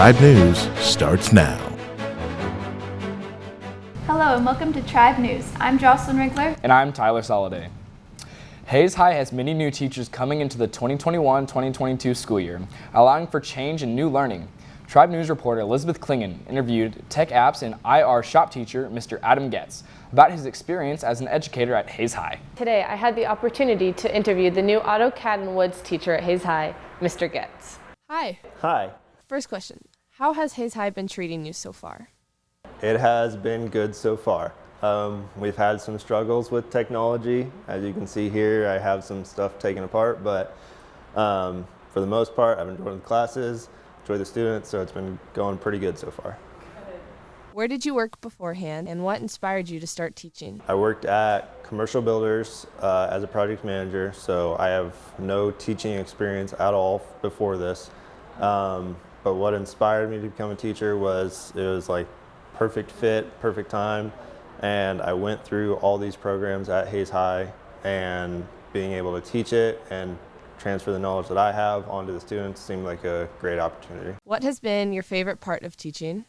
Tribe News starts now. Hello and welcome to Tribe News. I'm Jocelyn Rigler. And I'm Tyler Soliday. Hayes High has many new teachers coming into the 2021-2022 school year, allowing for change and new learning. Tribe News reporter Elizabeth Klingen interviewed Tech Apps and IR shop teacher Mr. Adam Getz about his experience as an educator at Hayes High. Today I had the opportunity to interview the new AutoCAD and Woods teacher at Hayes High, Mr. Getz. Hi. Hi. First question, how has Hayes High been treating you so far? It has been good so far. We've had some struggles with technology. As you can see here, I have some stuff taken apart, but for the most part, I've enjoyed the classes, enjoyed the students, so it's been going pretty good so far. Where did you work beforehand, and what inspired you to start teaching? I worked at Commercial Builders as a project manager, so I have no teaching experience at all before this. But what inspired me to become a teacher was it was like perfect fit, perfect time, and I went through all these programs at Hayes High, and being able to teach it and transfer the knowledge that I have onto the students seemed like a great opportunity. What has been your favorite part of teaching?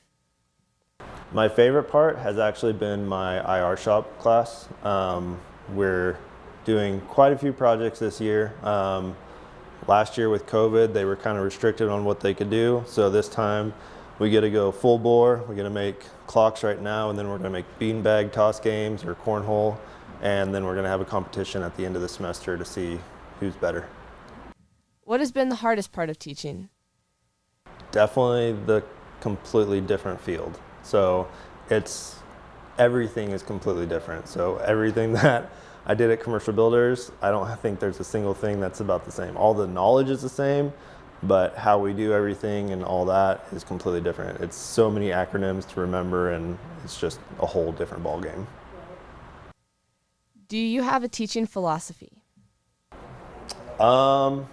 My favorite part has actually been my IR shop class. We're doing quite a few projects this year. Last year with COVID, they were kind of restricted on what they could do. So this time we get to go full bore. We're gonna make clocks right now, and then we're gonna make beanbag toss games or cornhole. And then we're gonna have a competition at the end of the semester to see who's better. What has been the hardest part of teaching? Definitely the completely different field. So everything is completely different. So everything that I did at Commercial Builders, I don't think there's a single thing that's about the same. All the knowledge is the same, but how we do everything and all that is completely different. It's so many acronyms to remember, and it's just a whole different ballgame. Do you have a teaching philosophy? Not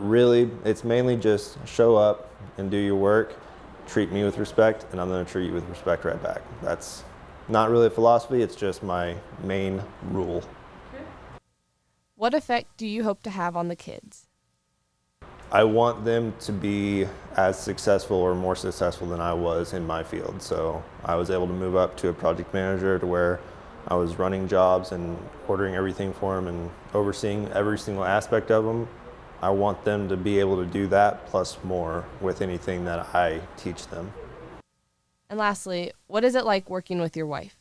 really. It's mainly just show up and do your work, treat me with respect, and I'm gonna treat you with respect right back. That's not really a philosophy, it's just my main rule. What effect do you hope to have on the kids? I want them to be as successful or more successful than I was in my field. So I was able to move up to a project manager to where I was running jobs and ordering everything for them and overseeing every single aspect of them. I want them to be able to do that plus more with anything that I teach them. And lastly, what is it like working with your wife?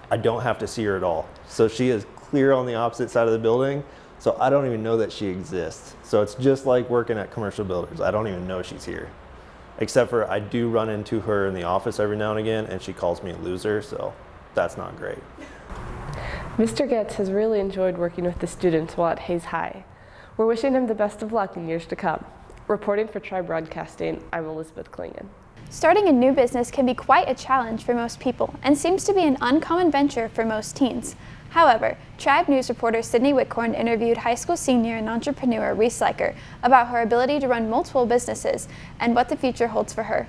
I don't have to see her at all. So she is clear on the opposite side of the building, so I don't even know that she exists. So it's just like working at Commercial Builders. I don't even know she's here. Except for I do run into her in the office every now and again, and she calls me a loser, so that's not great. Mr. Getz has really enjoyed working with the students while at Hayes High. We're wishing him the best of luck in years to come. Reporting for Tribe Broadcasting, I'm Elizabeth Klingen. Starting a new business can be quite a challenge for most people and seems to be an uncommon venture for most teens. However, Tribe News reporter Sydney Wickhorn interviewed high school senior and entrepreneur Reese Leiker about her ability to run multiple businesses and what the future holds for her.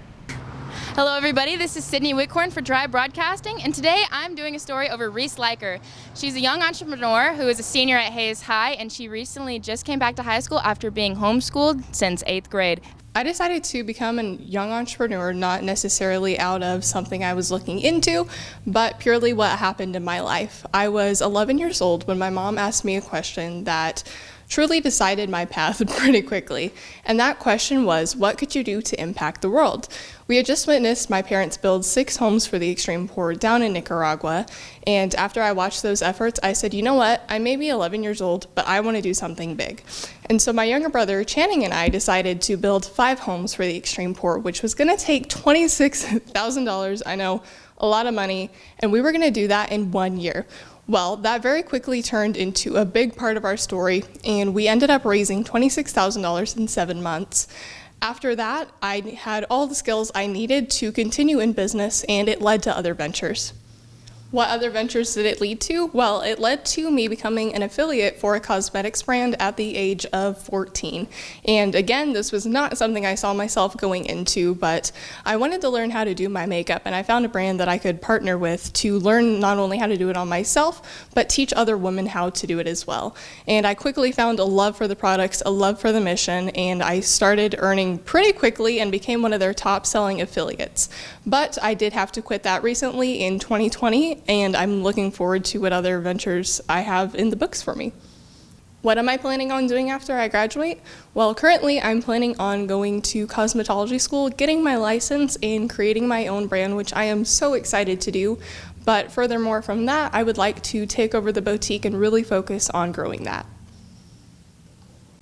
Hello everybody, this is Sydney Wickhorn for Tribe Broadcasting, and today I'm doing a story over Reese Leiker. She's a young entrepreneur who is a senior at Hayes High, and she recently just came back to high school after being homeschooled since 8th grade. I decided to become a young entrepreneur not necessarily out of something I was looking into, but purely what happened in my life. I was 11 years old when my mom asked me a question that truly decided my path pretty quickly. And that question was, what could you do to impact the world? We had just witnessed my parents build 6 homes for the extreme poor down in Nicaragua. And after I watched those efforts, I said, you know what? I may be 11 years old, but I want to do something big. And so my younger brother, Channing, and I decided to build 5 homes for the extreme poor, which was going to take $26,000. I know, a lot of money. And we were going to do that in 1 year. Well, that very quickly turned into a big part of our story, and we ended up raising $26,000 in 7 months. After that, I had all the skills I needed to continue in business, and it led to other ventures. What other ventures did it lead to? Well, it led to me becoming an affiliate for a cosmetics brand at the age of 14. And again, this was not something I saw myself going into, but I wanted to learn how to do my makeup, and I found a brand that I could partner with to learn not only how to do it on myself, but teach other women how to do it as well. And I quickly found a love for the products, a love for the mission, and I started earning pretty quickly and became one of their top selling affiliates. But I did have to quit that recently in 2020, and I'm looking forward to what other ventures I have in the books for me. What am I planning on doing after I graduate? Well, currently I'm planning on going to cosmetology school, getting my license, and creating my own brand, which I am so excited to do. But furthermore from that, I would like to take over the boutique and really focus on growing that.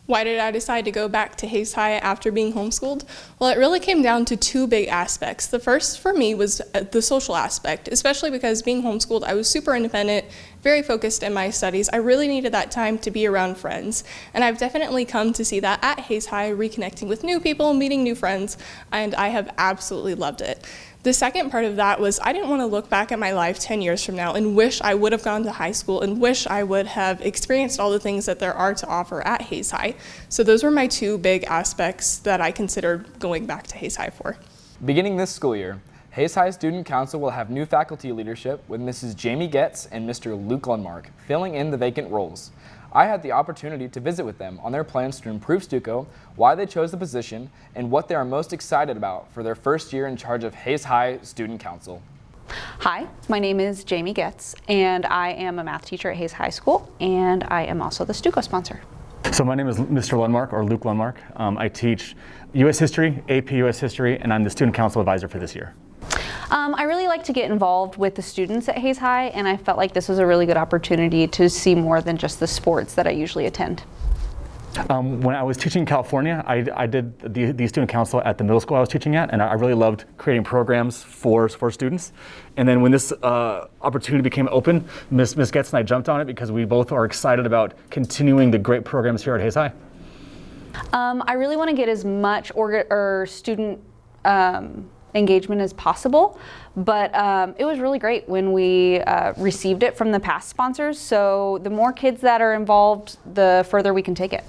Why did I decide to go back to Hayes High after being homeschooled? Well, it really came down to two big aspects. The first for me was the social aspect, especially because being homeschooled, I was super independent, very focused in my studies. I really needed that time to be around friends. And I've definitely come to see that at Hayes High, reconnecting with new people, meeting new friends, and I have absolutely loved it. The second part of that was I didn't want to look back at my life 10 years from now and wish I would have gone to high school and wish I would have experienced all the things that there are to offer at Hayes High. So those were my two big aspects that I considered going back to Hayes High for. Beginning this school year, Hayes High Student Council will have new faculty leadership with Mrs. Jamie Getz and Mr. Luke Lundmark filling in the vacant roles. I had the opportunity to visit with them on their plans to improve Stuco, why they chose the position, and what they are most excited about for their first year in charge of Hayes High Student Council. Hi, my name is Jamie Getz, and I am a math teacher at Hayes High School, and I am also the Stuco sponsor. So my name is Mr. Lundmark, or Luke Lundmark. I teach U.S. History, AP U.S. History, and I'm the Student Council Advisor for this year. I really like to get involved with the students at Hayes High, and I felt like this was a really good opportunity to see more than just the sports that I usually attend. When I was teaching in California, I did the student council at the middle school I was teaching at, and I really loved creating programs for students. And then when this opportunity became open, Ms. Getz and I jumped on it because we both are excited about continuing the great programs here at Hayes High. I really want to get as much student engagement as possible, but it was really great when we received it from the past sponsors. So the more kids that are involved, the further we can take it.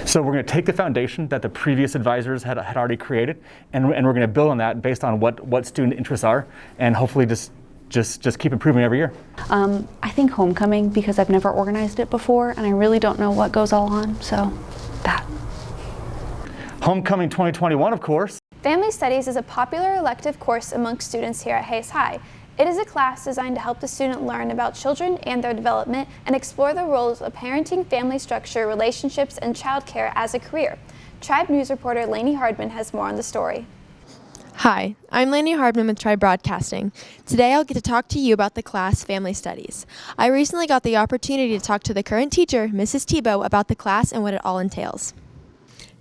So we're going to take the foundation that the previous advisors had already created, and we're going to build on that based on what student interests are, and hopefully just keep improving every year. I think homecoming, because I've never organized it before, and I really don't know what goes all on, so that. Homecoming 2021, of course. Family Studies is a popular elective course amongst students here at Hayes High. It is a class designed to help the student learn about children and their development and explore the roles of parenting, family structure, relationships, and childcare as a career. Tribe News reporter Lainey Hardman has more on the story. Hi, I'm Lainey Hardman with Tribe Broadcasting. Today I'll get to talk to you about the class Family Studies. I recently got the opportunity to talk to the current teacher, Mrs. Tebow, about the class and what it all entails.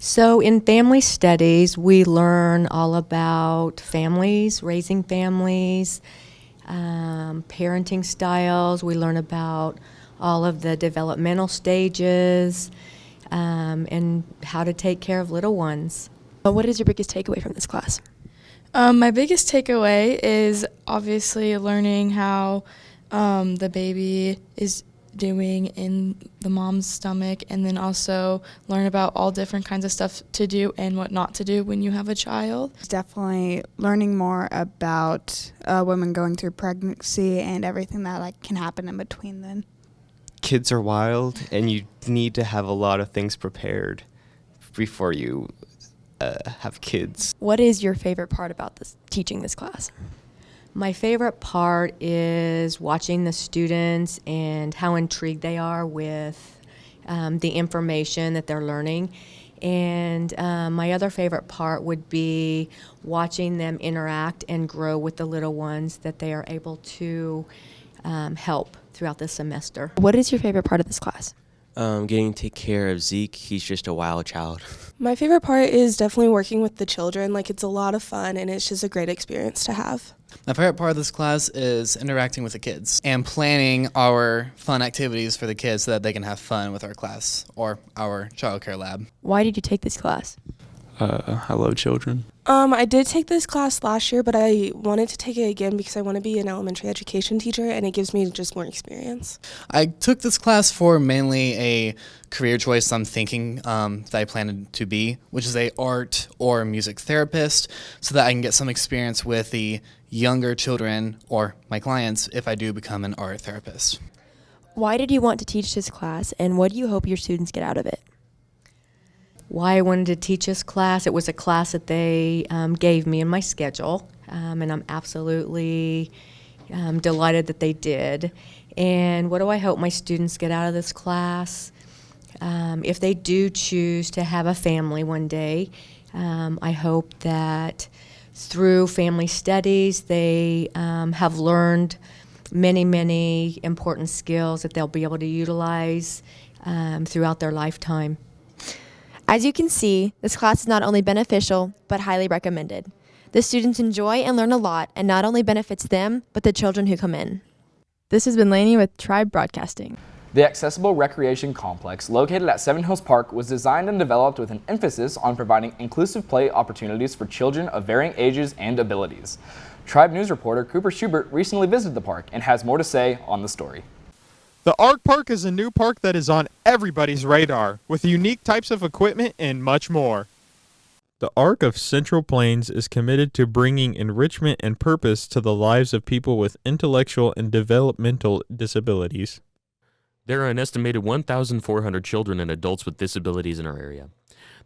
So in Family Studies, we learn all about families, raising families, parenting styles. We learn about all of the developmental stages and how to take care of little ones. What is your biggest takeaway from this class? My biggest takeaway is obviously learning how the baby is doing in the mom's stomach, and then also learn about all different kinds of stuff to do and what not to do when you have a child. Definitely learning more about women going through pregnancy and everything that can happen in between then. Kids are wild, and you need to have a lot of things prepared before you have kids. What is your favorite part about teaching this class? My favorite part is watching the students and how intrigued they are with the information that they're learning. And my other favorite part would be watching them interact and grow with the little ones that they are able to help throughout the semester. What is your favorite part of this class? Getting to take care of Zeke. He's just a wild child. My favorite part is definitely working with the children. It's a lot of fun, and it's just a great experience to have. My favorite part of this class is interacting with the kids and planning our fun activities for the kids so that they can have fun with our class or our childcare lab. Why did you take this class? I love children. I did take this class last year, but I wanted to take it again because I want to be an elementary education teacher, and it gives me just more experience. I took this class for mainly a career choice I'm thinking that I planned to be, which is a art or music therapist, so that I can get some experience with the younger children or my clients if I do become an art therapist. Why did you want to teach this class, and what do you hope your students get out of it? Why I wanted to teach this class, it was a class that they gave me in my schedule, and I'm absolutely delighted that they did. And what do I hope my students get out of this class? If they do choose to have a family one day, I hope that through family studies they have learned many, many important skills that they'll be able to utilize throughout their lifetime. As you can see, this class is not only beneficial, but highly recommended. The students enjoy and learn a lot, and not only benefits them, but the children who come in. This has been Lainey with Tribe Broadcasting. The accessible recreation complex located at Seven Hills Park was designed and developed with an emphasis on providing inclusive play opportunities for children of varying ages and abilities. Tribe News reporter Cooper Schubert recently visited the park and has more to say on the story. The Ark Park is a new park that is on everybody's radar, with unique types of equipment and much more. The Ark of Central Plains is committed to bringing enrichment and purpose to the lives of people with intellectual and developmental disabilities. There are an estimated 1,400 children and adults with disabilities in our area.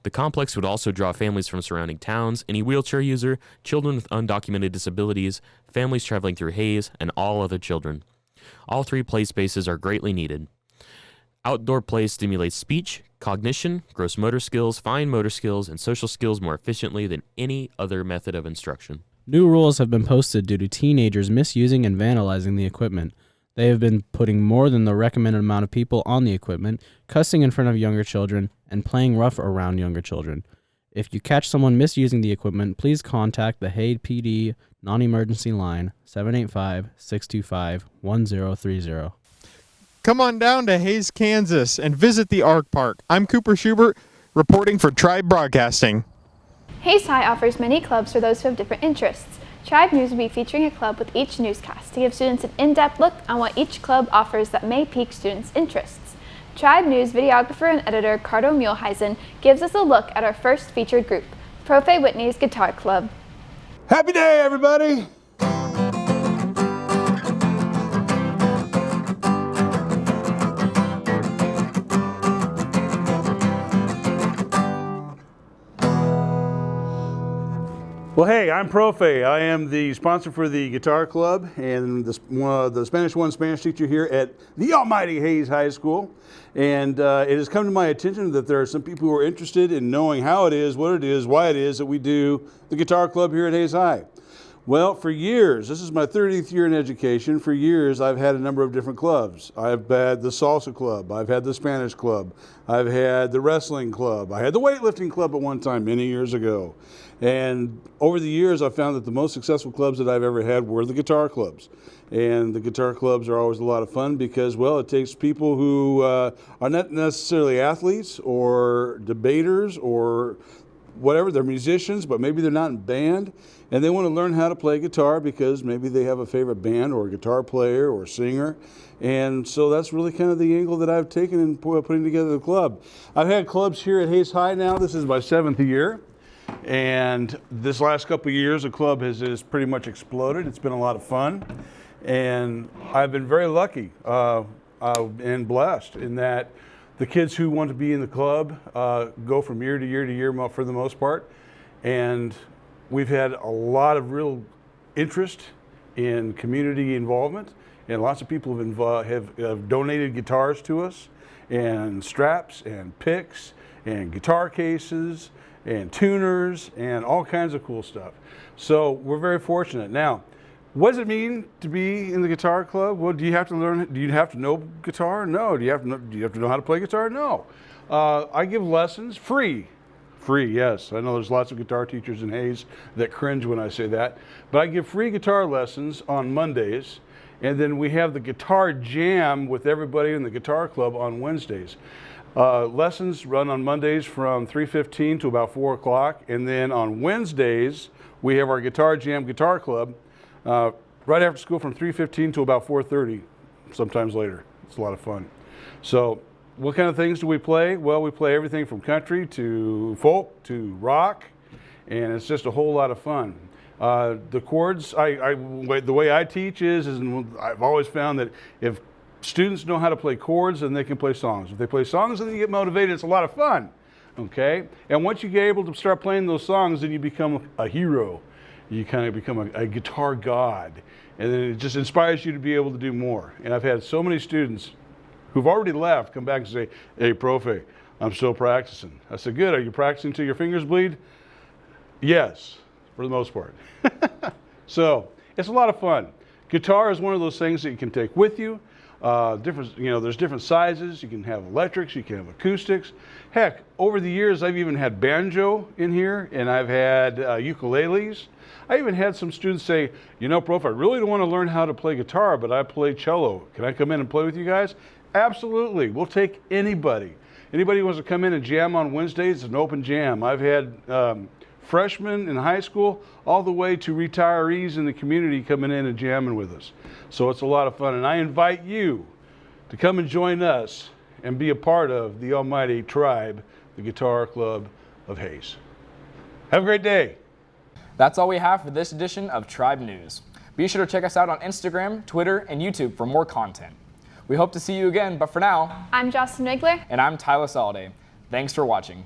The complex would also draw families from surrounding towns, any wheelchair user, children with undocumented disabilities, families traveling through Hayes, and all other children. All three play spaces are greatly needed. Outdoor play stimulates speech, cognition, gross motor skills, fine motor skills, and social skills more efficiently than any other method of instruction. New rules have been posted due to teenagers misusing and vandalizing the equipment. They have been putting more than the recommended amount of people on the equipment, cussing in front of younger children, and playing rough around younger children. If you catch someone misusing the equipment, please contact the Hayes PD non-emergency line 785-625-1030. Come on down to Hayes, Kansas and visit the Ark Park. I'm Cooper Schubert, reporting for Tribe Broadcasting. Hayes High offers many clubs for those who have different interests. Tribe News will be featuring a club with each newscast to give students an in-depth look on what each club offers that may pique students' interests. Tribe News videographer and editor Cardo Muehlheisen gives us a look at our first featured group, Profe Whitney's Guitar Club. Happy day, everybody! Well, hey, I'm Profe. I am the sponsor for the Guitar Club and the Spanish 1 Spanish teacher here at the almighty Hayes High School. And it has come to my attention that there are some people who are interested in knowing how it is, what it is, why it is that we do the Guitar Club here at Hayes High. Well, for years, this is my 30th year in education, for years I've had a number of different clubs. I've had the Salsa Club, I've had the Spanish Club, I've had the Wrestling Club, I had the Weightlifting Club at one time many years ago. And over the years I've found that the most successful clubs that I've ever had were the guitar clubs. And the guitar clubs are always a lot of fun because, well, it takes people who are not necessarily athletes or debaters or whatever, they're musicians, but maybe they're not in band, and they want to learn how to play guitar because maybe they have a favorite band or a guitar player or singer. And so that's really kind of the angle that I've taken in putting together the club. I've had clubs here at Hayes High now. This is my 7th year. And this last couple of years, the club has pretty much exploded. It's been a lot of fun. And I've been very lucky and blessed in that the kids who want to be in the club go from year to year to year for the most part. And we've had a lot of real interest in community involvement. And lots of people have donated guitars to us, and straps, and picks, and guitar cases, and tuners, and all kinds of cool stuff. So we're very fortunate. Now, what does it mean to be in the guitar club? Well, do you have to learn? Do you have to know guitar? No. Do you have to know how to play guitar? No. I give lessons free. Free, yes. I know there's lots of guitar teachers in Hayes that cringe when I say that, but I give free guitar lessons on Mondays, and then we have the guitar jam with everybody in the guitar club on Wednesdays. Lessons run on Mondays from 3:15 to about 4 o'clock. And then on Wednesdays, we have our Guitar Jam Guitar Club right after school from 3:15 to about 4:30, sometimes later. It's a lot of fun. So what kind of things do we play? Well, we play everything from country to folk to rock, and it's just a whole lot of fun. The chords, the way I teach is I've always found that if students know how to play chords, then they can play songs. If they play songs, then they get motivated. It's a lot of fun, okay? And once you get able to start playing those songs, then you become a hero. You kind of become a guitar god, and then it just inspires you to be able to do more. And I've had so many students who've already left come back and say, "Hey, Profe, I'm still practicing." I said, "Good, are you practicing till your fingers bleed?" Yes, for the most part. So it's a lot of fun. Guitar is one of those things that you can take with you. There's different sizes. You can have electrics, you can have acoustics. Heck, over the years, I've even had banjo in here, and I've had ukuleles. I even had some students say, "You know, Prof, I really don't want to learn how to play guitar, but I play cello. Can I come in and play with you guys?" Absolutely. We'll take anybody. Anybody who wants to come in and jam on Wednesdays, it's an open jam. I've had freshmen in high school all the way to retirees in the community coming in and jamming with us. So it's a lot of fun, and I invite you to come and join us and be a part of the almighty tribe, the Guitar Club of Hayes. Have a great day. That's all we have for this edition of Tribe News. Be sure to check us out on Instagram, Twitter, and YouTube for more content. We hope to see you again, but for now, I'm Jocelyn Wigler. And I'm Tyler Soliday. Thanks for watching.